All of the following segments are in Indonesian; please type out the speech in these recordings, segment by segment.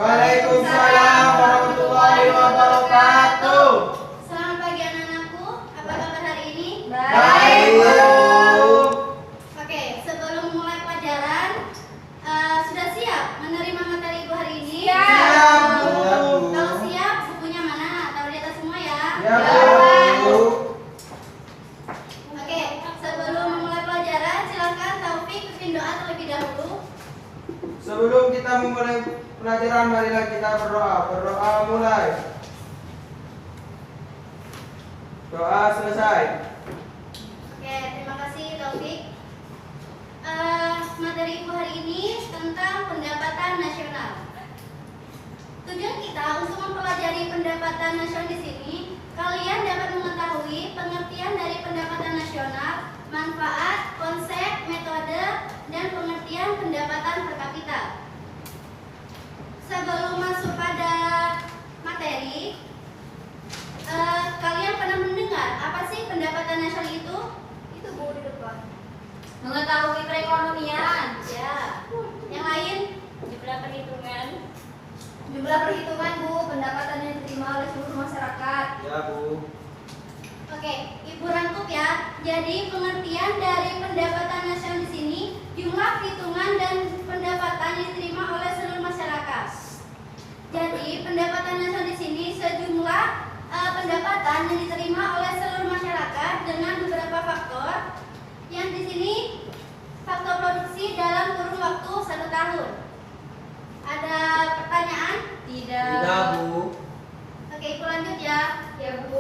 Waalaikumsalam warahmatullahi wabarakatuh. Selamat pagi anak-anakku. Apa kabar hari ini? Baik, Bu. Oke, sebelum mulai pelajaran, sudah siap menerima materi Ibu hari ini? Siap, Bu. Kalau siap, bukunya mana? Taruh di atas semua ya. Ya, Bu. Oke, sebelum memulai pelajaran, silakan Taufik pimpin doa terlebih dahulu. Sebelum kita memulai pelajaran, marilah kita berdoa. Berdoa mulai. Doa selesai. Oke, terima kasih Taufik. Materi Ibu hari ini tentang pendapatan nasional. Tujuan kita untuk mempelajari pendapatan nasional di sini, kalian dapat mengetahui pengertian dari pendapatan nasional, manfaat, konsep, metode, dan pengertian pendapatan per kapita. Sebelum masuk pada materi, kalian pernah mendengar apa sih pendapatan nasional itu? Itu Bu di depan. Mengetahui perekonomian, Ya. Yang lain? jumlah perhitungan, Bu, pendapatan yang diterima oleh seluruh masyarakat. Ya, Bu. Oke, Ibu rangkup ya. Jadi pengertian dari pendapatan nasional di sini, jumlah perhitungan dan pendapatan yang diterima oleh seluruh masyarakat. Jadi pendapatan nasional di sini sejumlah pendapatan yang diterima oleh seluruh masyarakat dengan beberapa faktor. Yang di sini faktor produksi dalam kurun waktu 1 tahun. Ada pertanyaan? Tidak, Bu. Oke, Ibu lanjut ya. ya Bu.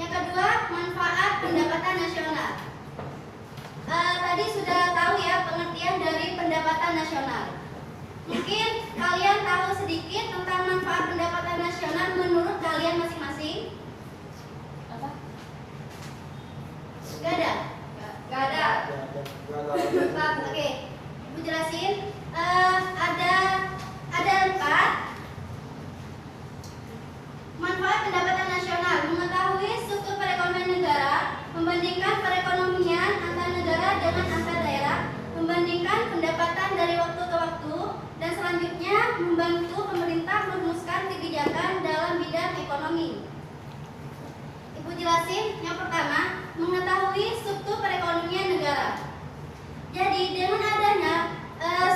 Yang kedua, manfaat pendapatan nasional. Tadi sudah tahu ya pengertian dari pendapatan nasional. Mungkin kalian tahu sedikit tentang manfaat pendapatan nasional menurut kalian masing-masing? Apa? Gak ada? Gak ada. Oke, Ibu jelasin. Ada 4. Manfaat pendapatan nasional: mengetahui struktur perekonomian negara, membandingkan perekonomian antar negara dengan antar daerah, membandingkan pendapatan dari waktu ke waktu, dan selanjutnya membantu pemerintah merumuskan kebijakan dalam bidang ekonomi. Ibu jelasin. Yang pertama, mengetahui struktur perekonomian negara. Jadi dengan adanya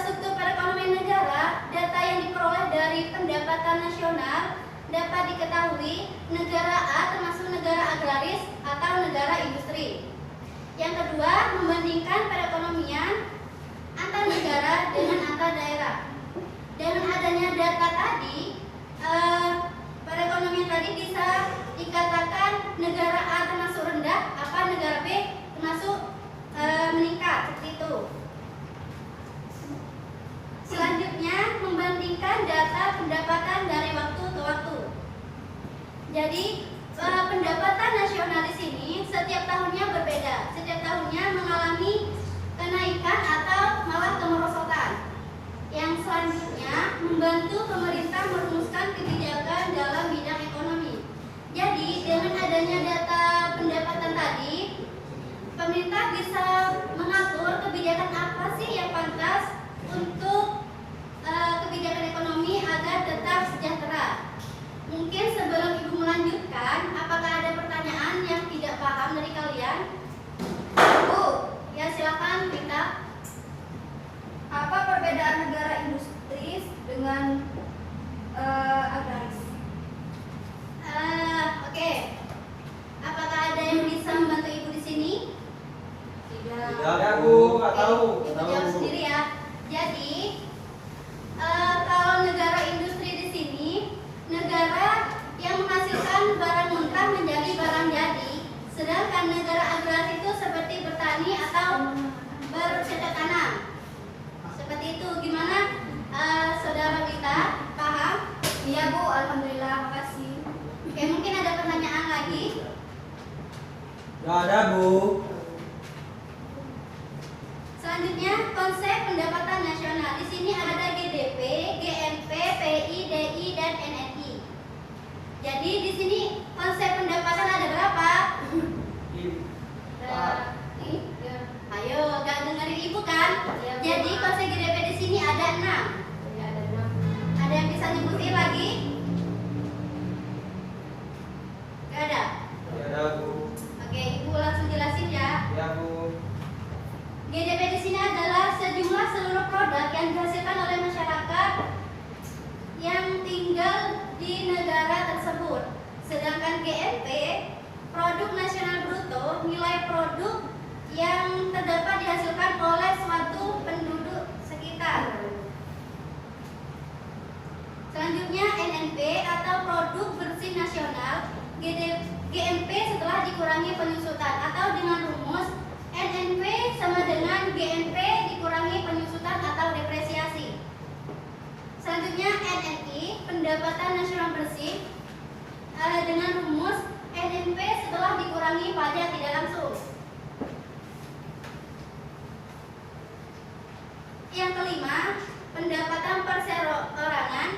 struktur perekonomian negara, data yang diperoleh dari pendapatan nasional dapat diketahui negara A termasuk negara agraris atau negara industri. Yang kedua, membandingkan perekonomian antar negara dengan antar daerah. Dengan adanya data tadi, perekonomian tadi bisa dikatakan negara A termasuk rendah, apa negara B termasuk meningkat, seperti itu. Selanjutnya, membandingkan data pendapatan dari waktu ke waktu. Jadi pendapatan nasional di sini setiap tahunnya berbeda. Setiap tahunnya mengalami kenaikan atau malah kemerosotan. Yang selanjutnya membantu pemerintah merumuskan kebijakan dalam bidang ekonomi. Jadi dengan adanya data pendapatan tadi, pemerintah bisa mengatur kebijakan apa sih yang pantas untuk kebijakan ekonomi agar tetap sejahtera. Mungkin sebelum Ibu melanjutkan, apakah ada pertanyaan yang tidak paham dari kalian? Bu, ya silakan Rita. Apa perbedaan negara industri dengan agraris? Oke. Apakah ada yang bisa membantu Ibu di sini? Tidak, Bu. Nggak tahu. Ibu jawab sendiri ya. Jadi kalau negara industri di sini, negara yang menghasilkan barang mentah menjadi barang jadi, sedangkan negara agraris itu seperti bertani atau bercocok tanam. Seperti itu. Gimana, Saudara Rita? Paham? Iya Bu, alhamdulillah, makasih. Oke, mungkin ada pertanyaan lagi? Nggak ada, Bu. Selanjutnya, konsep pendapatan nasional. Di sini ada GDP, GNP, PI, DI, dan NNI. Jadi di sini konsep pendapatan ada berapa? Ayo, gak dengerin Ibu kan? Iya, Bu. Jadi konsep GDP di sini nyebutin lagi? Gak ada? Ya ada Bu. Oke, Ibu langsung jelasin ya. Ya Bu. GDP di sini adalah sejumlah seluruh produk yang dihasilkan oleh masyarakat yang tinggal di negara tersebut. Sedangkan GNP, produk nasional bruto, nilai produk yang terdapat dihasilkan oleh suatu penduduk sekitar. Selanjutnya NNP atau produk bersih nasional, GNP setelah dikurangi penyusutan, atau dengan rumus NNP sama dengan GNP dikurangi penyusutan atau depresiasi. Selanjutnya NNI, pendapatan nasional bersih, dengan rumus NNP setelah dikurangi pajak tidak langsung. Yang kelima, pendapatan perserorangan,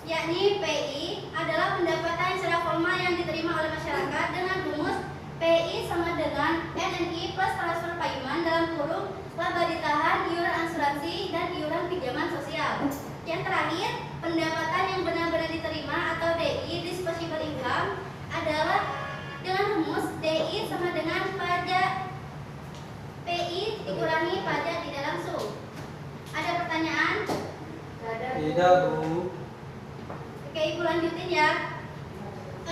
yakni PI, adalah pendapatan secara formal yang diterima oleh masyarakat dengan rumus PI sama dengan NNI plus transfer payment dalam kurung laba ditahan, iuran asuransi, dan iuran pinjaman sosial. Yang terakhir, pendapatan yang benar-benar diterima atau DI, disposable income, adalah dengan rumus DI sama dengan pajak PI dikurangi pajak tidak langsung. Ada pertanyaan? Tidak Bu. Oke, Ibu lanjutin ya.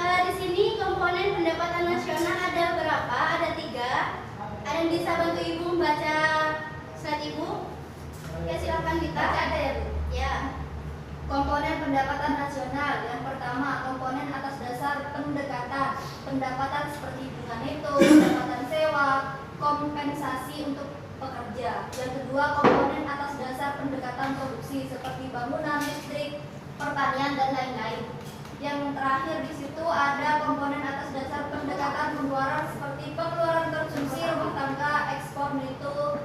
Di sini komponen pendapatan nasional ada berapa? Ada 3. Ada yang bisa bantu Ibu membaca slide Ibu? Ya, silakan Baca ada ya, Bu? Ya. Komponen pendapatan nasional. Yang pertama, komponen atas dasar pendapatan seperti bunga neto, pendapatan sewa, kompensasi untuk pekerja. Yang kedua, komponen atas dasar pendekatan produksi seperti bangunan, listrik, pertanian, dan lain-lain. Yang terakhir di situ ada komponen atas dasar pendekatan pengeluaran seperti pengeluaran konsumsi rumah tangga, ekspor neto,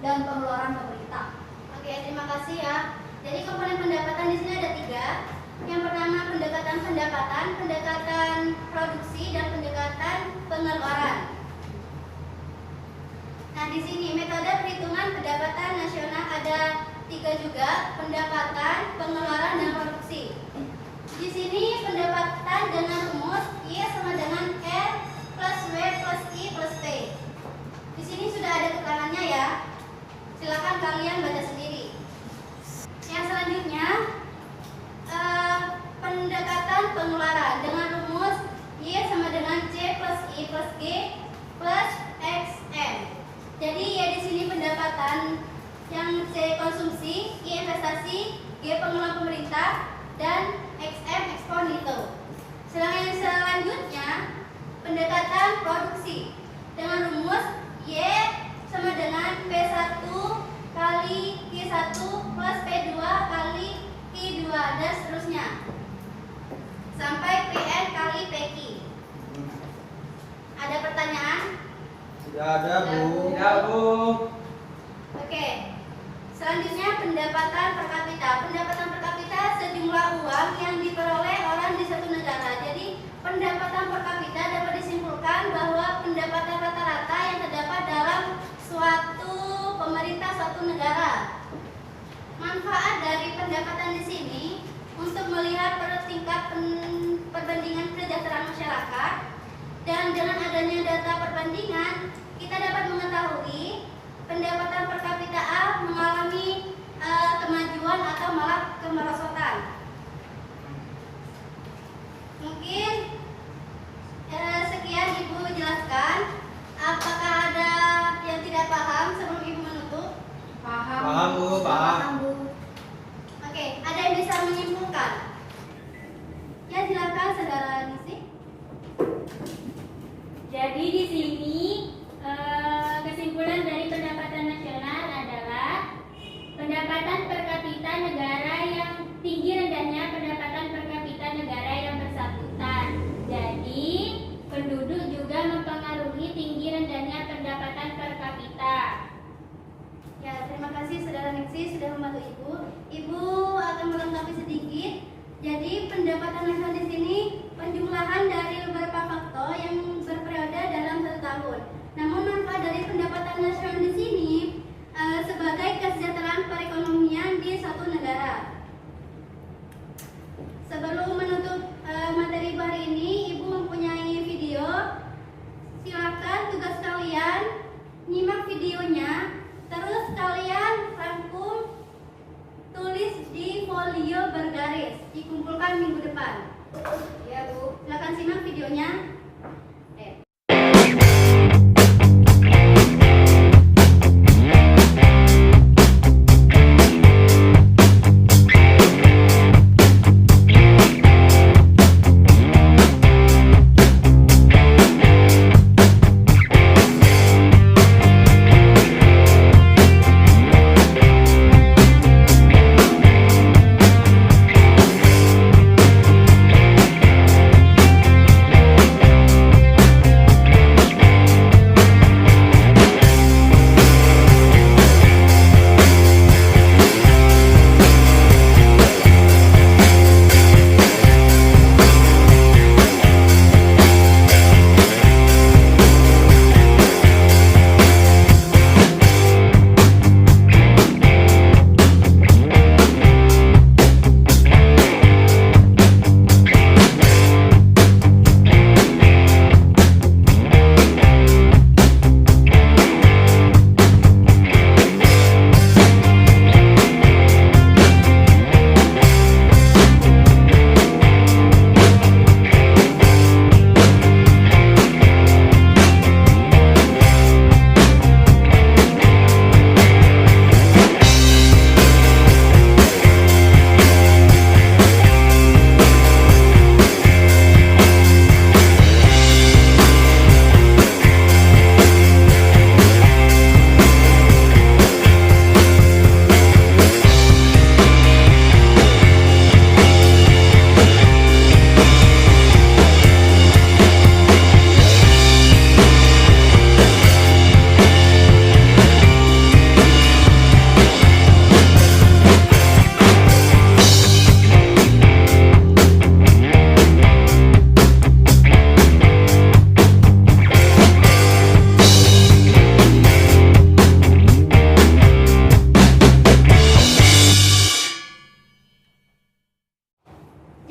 dan pengeluaran pemerintah. Oke, terima kasih ya. Jadi komponen pendapatan di sini ada 3. Yang pertama pendekatan produksi, dan pendekatan pengeluaran. Nah, di sini metode perhitungan pendapatan nasional ada 3 juga, pendapatan, pengeluaran, dan produksi. Di sini pendapatan dengan rumus Y sama dengan R plus W plus I plus P. Di sini sudah ada keterangannya ya. Silakan kalian baca sendiri. Yang selanjutnya pendekatan pengeluaran dengan rumus Y sama dengan C plus I plus G plus XM. Jadi ya di sini pendapatan, yang C konsumsi, I investasi, G pengeluaran pemerintah, dan XM ekspor neto. Sedangkan yang selanjutnya pendekatan produksi dengan rumus Y sama dengan P1 kali Q1 plus P2 kali Q2 dan seterusnya sampai PN kali PQ. Ada pertanyaan? Tidak ada Bu. Tidak Bu. Oke. Selanjutnya pendapatan per kapita. Pendapatan per kapita sejumlah uang yang diperoleh orang di satu negara. Jadi pendapatan per kapita dapat disimpulkan bahwa pendapatan rata-rata yang terdapat dalam suatu pemerintah suatu negara. Manfaat dari pendapatan di sini untuk melihat tingkat perbandingan kesejahteraan masyarakat, dan dengan adanya data perbandingan kita dapat mengetahui pendapatan per kapita A mengalami kemajuan atau malah kemerosotan. Mungkin sekian Ibu jelaskan. Apakah ada yang tidak paham sebelum Ibu menutup? Paham Bu, paham. Bu. Oke, ada yang bisa menyimpulkan? Ya, silakan Saudara Nisi. Jadi di sini kesimpulan dari pendapatan nasional adalah pendapatan per kapita negara yang tinggi rendahnya pendapatan per kapita negara yang bersangkutan. Jadi penduduk juga mempengaruhi tinggi rendahnya pendapatan per kapita. Ya, terima kasih Saudara Niksi sudah membantu Ibu. Ibu akan melengkapi sedikit. Jadi pendapatan nasional di sini penjumlahan dari beberapa faktor yang berperiode dalam 1 tahun. Namun manfaat dari pendapatan nasional di sini sebagai kesejahteraan perekonomian di suatu negara. dikumpulkan minggu depan. Iya, Bu. Silakan simak videonya.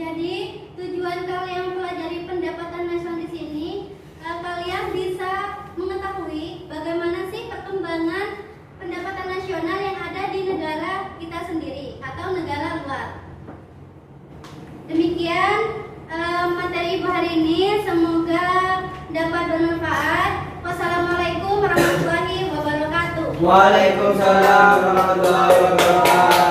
Jadi tujuan kalian mempelajari pendapatan nasional di sini, kalian bisa mengetahui bagaimana sih perkembangan pendapatan nasional yang ada di negara kita sendiri atau negara luar. Demikian materi ibu hari ini, semoga dapat bermanfaat. Wassalamualaikum warahmatullahi wabarakatuh. Waalaikumsalam warahmatullahi wabarakatuh.